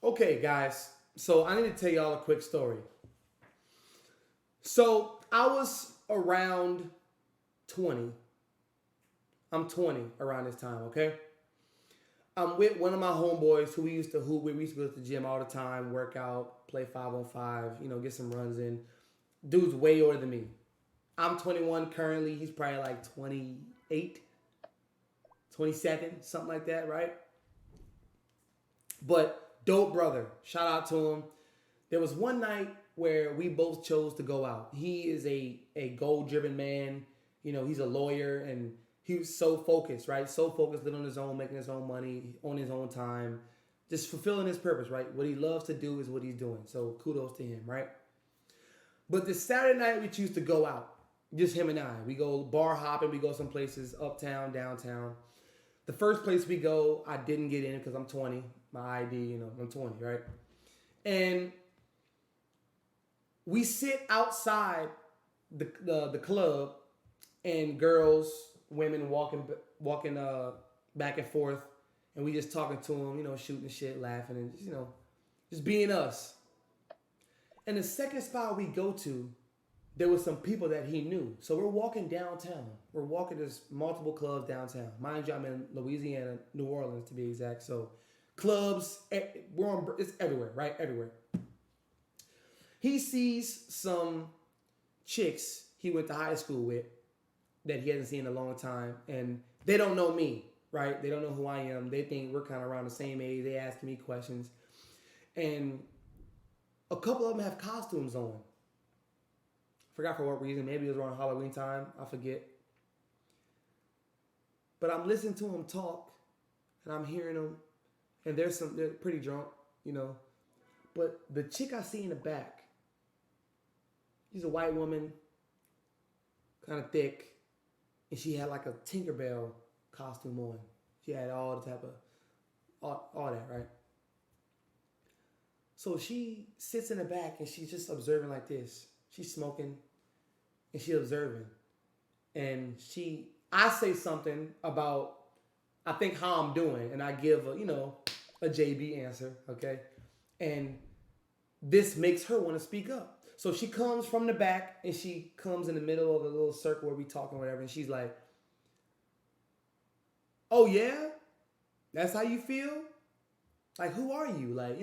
Okay, guys. So I need to tell y'all a quick story. So I was around 20. I'm 20 around this time, okay? I'm with one of my homeboys who we used to hoop with. We used to go to the gym all the time, work out, play 5 on 5, get some runs in. Dude's way older than me. I'm 21 currently. He's probably like 28, 27, something like that, right? But dope brother. Shout out to him. There was one night where we both chose to go out. He is a goal driven man. He's a lawyer and he was so focused, right? So focused, living on his own, making his own money on his own time, just fulfilling his purpose, right? What he loves to do is what he's doing. So kudos to him, right? But this Saturday night we choose to go out, just him and I. We go bar hopping. We go some places uptown, downtown. The first place we go, I didn't get in because I'm 20. My ID, I'm 20, right? And we sit outside the club, and girls, women walking back and forth, and we just talking to them, shooting shit, laughing, and just being us. And the second spot we go to, there was some people that he knew. So we're walking downtown. We're walking there's multiple clubs downtown. Mind you, I'm in Louisiana, New Orleans to be exact. So clubs, it's everywhere, right? Everywhere. He sees some chicks he went to high school with that he hasn't seen in a long time, and they don't know me, right? They don't know who I am. They think we're kind of around the same age. They ask me questions, and a couple of them have costumes on. Forgot for what reason. Maybe it was around Halloween time. I forget. But I'm listening to them talk, and I'm hearing them, and they're pretty drunk. But the chick I see in the back, she's a white woman, kind of thick, and she had like a Tinkerbell costume on. She had all the type of all that, right? So she sits in the back and she's just observing like this. She's smoking and she's observing. And I say something about, I think how I'm doing, and I give a JB answer, okay? And this makes her want to speak up. So she comes from the back and she comes in the middle of a little circle where we talking whatever, and she's like, "Oh yeah? That's how you feel? Like, who are you?" Like.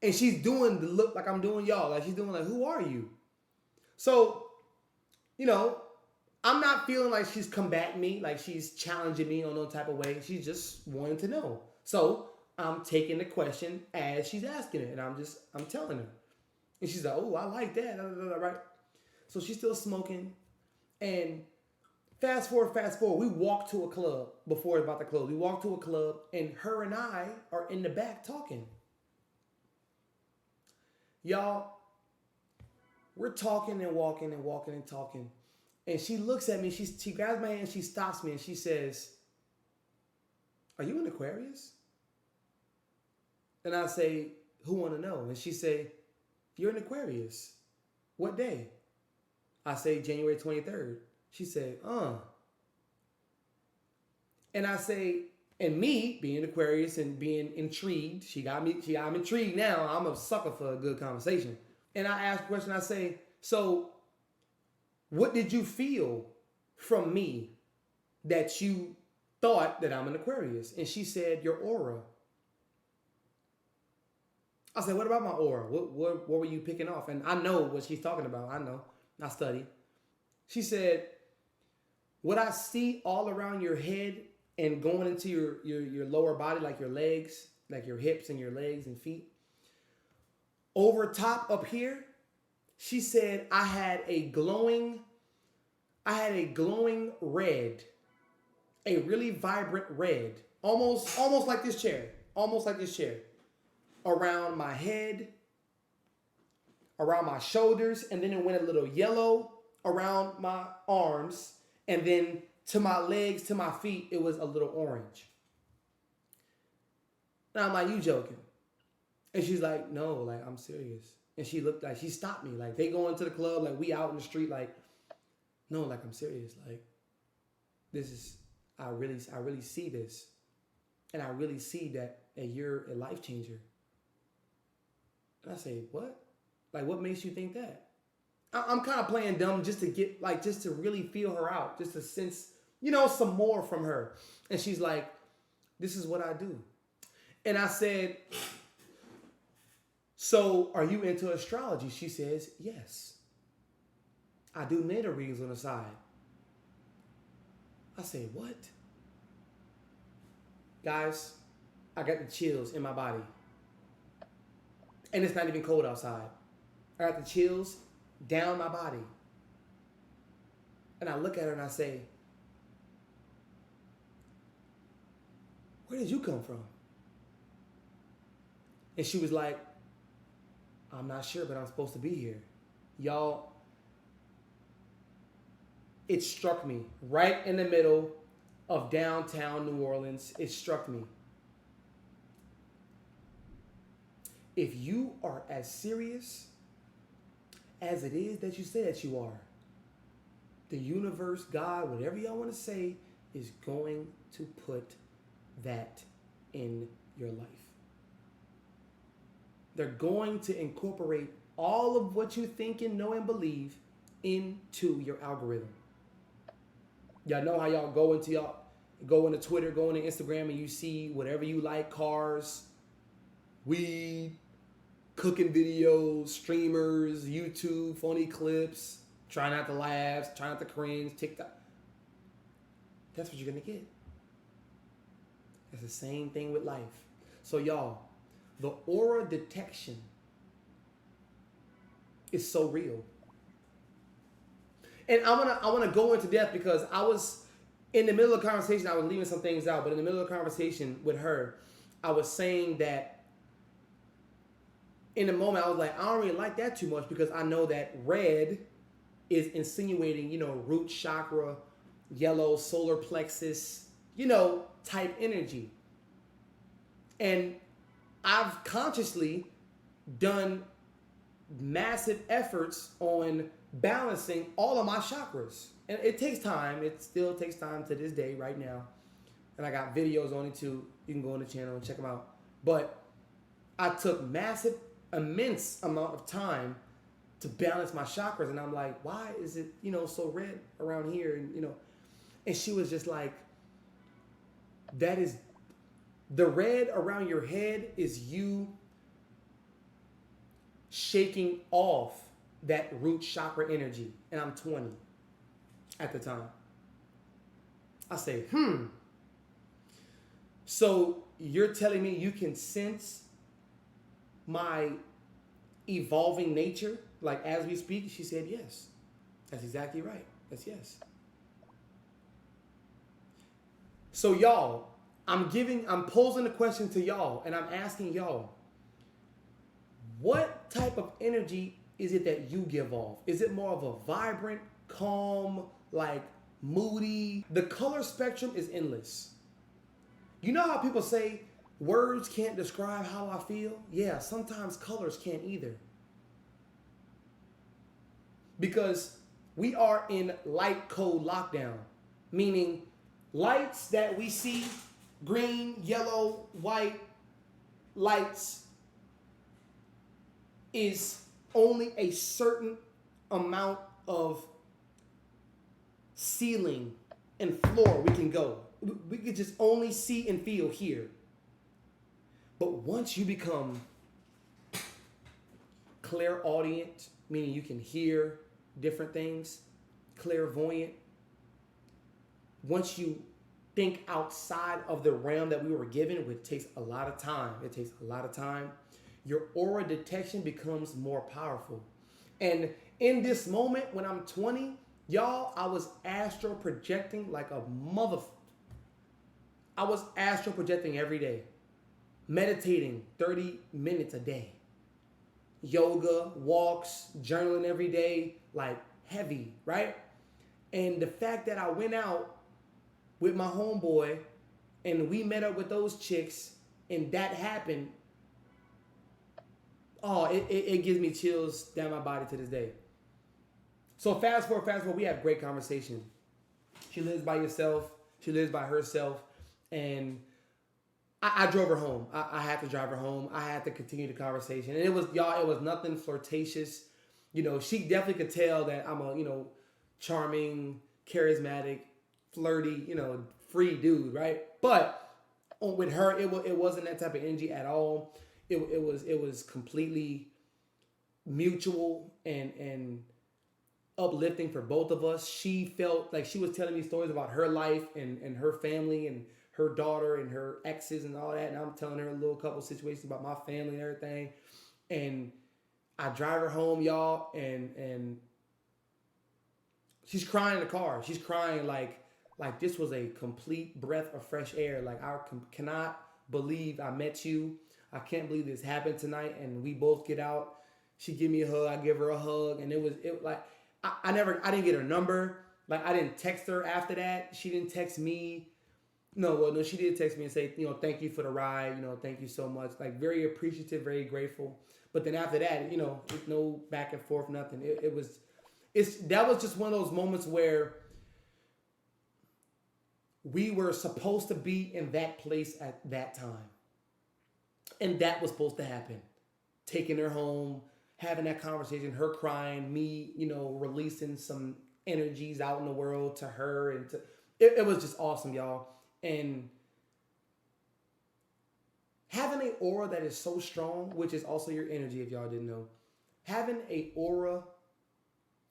And she's doing the look like I'm doing y'all. Like she's doing like, "Who are you?" So, you know, I'm not feeling like she's combating me, like she's challenging me on no type of way. She's just wanting to know. So I'm taking the question as she's asking it, and I'm telling her. And she's like, "Oh, I like that," right? So she's still smoking. And fast forward, we walk to a club before it's about to close. We walk to a club, and her and I are in the back talking. Y'all, we're talking and walking and walking and talking. And she looks at me, she grabs my hand, she stops me, and she says, "Are you an Aquarius?" And I say, "Who want to know?" And she say, "You're an Aquarius. What day?" I say, "January 23rd. She said, And I say, and me being Aquarius and being intrigued, I'm intrigued now. I'm a sucker for a good conversation. And I ask a question, I say, "So what did you feel from me that you thought that I'm an Aquarius?" And she said, "Your aura." I said, "What about my aura? What were you picking off?" And I know what she's talking about. I know. I study. She said, "What I see all around your head and going into your lower body, like your legs, like your hips and your legs and feet, over top up here," she said, I had a glowing red, a really vibrant red, almost like this chair, around my head, around my shoulders, and then it went a little yellow around my arms, and then to my legs, to my feet, it was a little orange." And I'm like, "You joking?" And she's like, "No, like I'm serious." And she looked like she stopped me. Like they go into the club, like we out in the street, like, "No, like I'm serious. Like this is I really see this. And I really see that you're a life changer." And I say, what? Like, what makes you think that? I'm kind of playing dumb just to get, like, just to really feel her out, just to sense, some more from her. And she's like, this is what I do. And I said, so are you into astrology? She says, yes. I do natal readings on the side. I say, what? Guys, I got the chills in my body. And it's not even cold outside. I got the chills down my body. And I look at her and I say, where did you come from? And she was like, I'm not sure, but I'm supposed to be here. Y'all, it struck me right in the middle of downtown New Orleans. It struck me. If you are as serious as it is that you say that you are, the universe, God, whatever y'all want to say, is going to put that in your life. They're going to incorporate all of what you think and know and believe into your algorithm. Y'all know how y'all go into Twitter, go into Instagram, and you see whatever you like, cars, weed, cooking videos, streamers, YouTube, funny clips, try not to laugh, try not to cringe, TikTok. That's what you're going to get. It's the same thing with life. So y'all, the aura detection is so real. And I wanna go into depth because I was in the middle of the conversation, I was leaving some things out, but in the middle of the conversation with her, I was saying that in the moment I was like, I don't really like that too much because I know that red is insinuating, root chakra, yellow, solar plexus, type energy. And I've consciously done massive efforts on balancing all of my chakras. And it takes time. It still takes time to this day right now. And I got videos on it too. You can go on the channel and check them out. But I took immense amount of time to balance my chakras. And I'm like, why is it, so red around here? And she was just like, that is, the red around your head is you shaking off that root chakra energy. And I'm 20 at the time. I say, So you're telling me you can sense my evolving nature, like as we speak? She said, yes. That's exactly right. That's yes. So y'all, I'm posing the question to y'all, and I'm asking y'all, what type of energy is it that you give off? Is it more of a vibrant, calm, like moody? The color spectrum is endless. You know how people say words can't describe how I feel? Yeah, sometimes colors can't either. Because we are in light code lockdown, meaning lights that we see, green, yellow, white lights, is only a certain amount of ceiling and floor we can go. We can just only see and feel here. But once you become clairaudient, meaning you can hear different things, clairvoyant, once you think outside of the realm that we were given, which takes a lot of time, your aura detection becomes more powerful. And in this moment, when I'm 20, y'all, I was astral projecting like a I was astral projecting every day, meditating 30 minutes a day, yoga, walks, journaling every day, like heavy, right? And the fact that I went out with my homeboy and we met up with those chicks and that happened, it gives me chills down my body to this day. So fast forward, we have great conversation. She lives by herself, and I drove her home. I had to drive her home. I had to continue the conversation. And it was, y'all, it was nothing flirtatious. You know, she definitely could tell that I'm a, charming, charismatic, flirty, free dude, right? But with her, it wasn't that type of energy at all. It was completely mutual and uplifting for both of us. She felt like she was telling me stories about her life and her family and her daughter and her exes and all that. And I'm telling her a little couple situations about my family and everything. And I drive her home, y'all, and she's crying in the car. She's crying like this was a complete breath of fresh air. Like, I cannot believe I met you. I can't believe this happened tonight. And we both get out. She give me a hug. I give her a hug. And it like, I didn't get her number. Like, I didn't text her after that. She didn't text me. No, she did text me and say, thank you for the ride. Thank you so much. Like, very appreciative, very grateful. But then after that, it's no back and forth, nothing. That was just one of those moments where we were supposed to be in that place at that time. And that was supposed to happen. Taking her home, having that conversation, her crying, me, releasing some energies out in the world to her. And it was just awesome, y'all. And having an aura that is so strong, which is also your energy, if y'all didn't know. Having an aura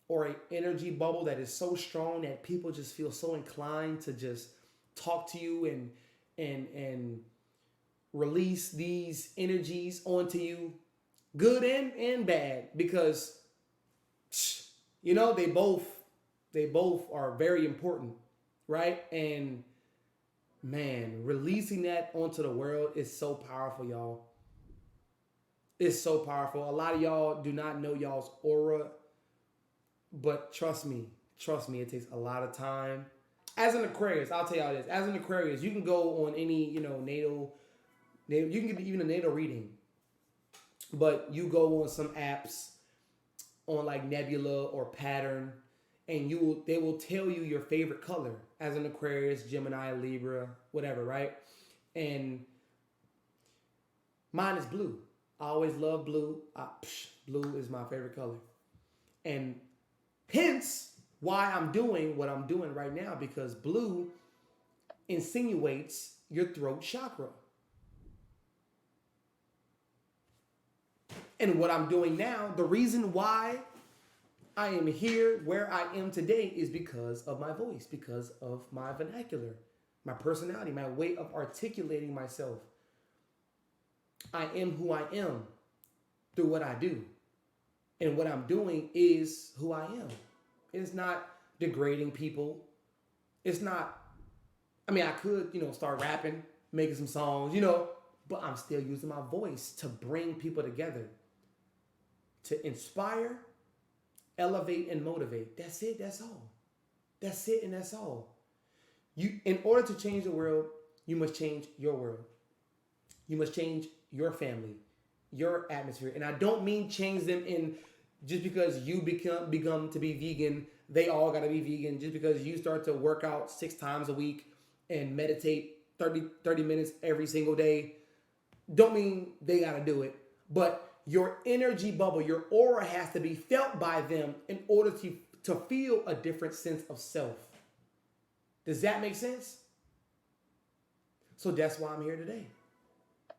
or an energy bubble that is so strong that people just feel so inclined to just talk to you and release these energies onto you, good and bad, because they both are very important, right? And man, releasing that onto the world is so powerful, y'all. It's so powerful. A lot of y'all do not know y'all's aura, but trust me, it takes a lot of time. As an Aquarius, I'll tell y'all this. As an Aquarius, you can go on any, natal, you can get even a natal reading. But you go on some apps on like Nebula or Pattern, and they will tell you your favorite color as an Aquarius, Gemini, Libra, whatever, right? And mine is blue. I always love blue. Blue is my favorite color. And hence why I'm doing what I'm doing right now, because blue insinuates your throat chakra. And what I'm doing now, the reason why I am here where I am today is because of my voice, because of my vernacular, my personality, my way of articulating myself. I am who I am through what I do. And what I'm doing is who I am. It's not degrading people. It's not, I could, start rapping, making some songs, but I'm still using my voice to bring people together, to inspire, elevate, and motivate. That's it. That's all. That's it, and that's all. In order to change the world, you must change your world. You must change your family, your atmosphere. And I don't mean change them in just because you become to be vegan, they all got to be vegan. Just because you start to work out 6 times a week and meditate 30 minutes every single day, don't mean they got to do it. But your energy bubble, your aura has to be felt by them in order to feel a different sense of self. Does that make sense? So that's why I'm here today.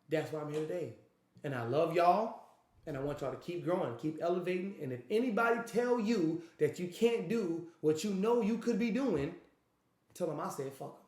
That's why I'm here today. And I love y'all. And I want y'all to keep growing, keep elevating. And if anybody tell you that you can't do what you know you could be doing, tell them I said fuck them.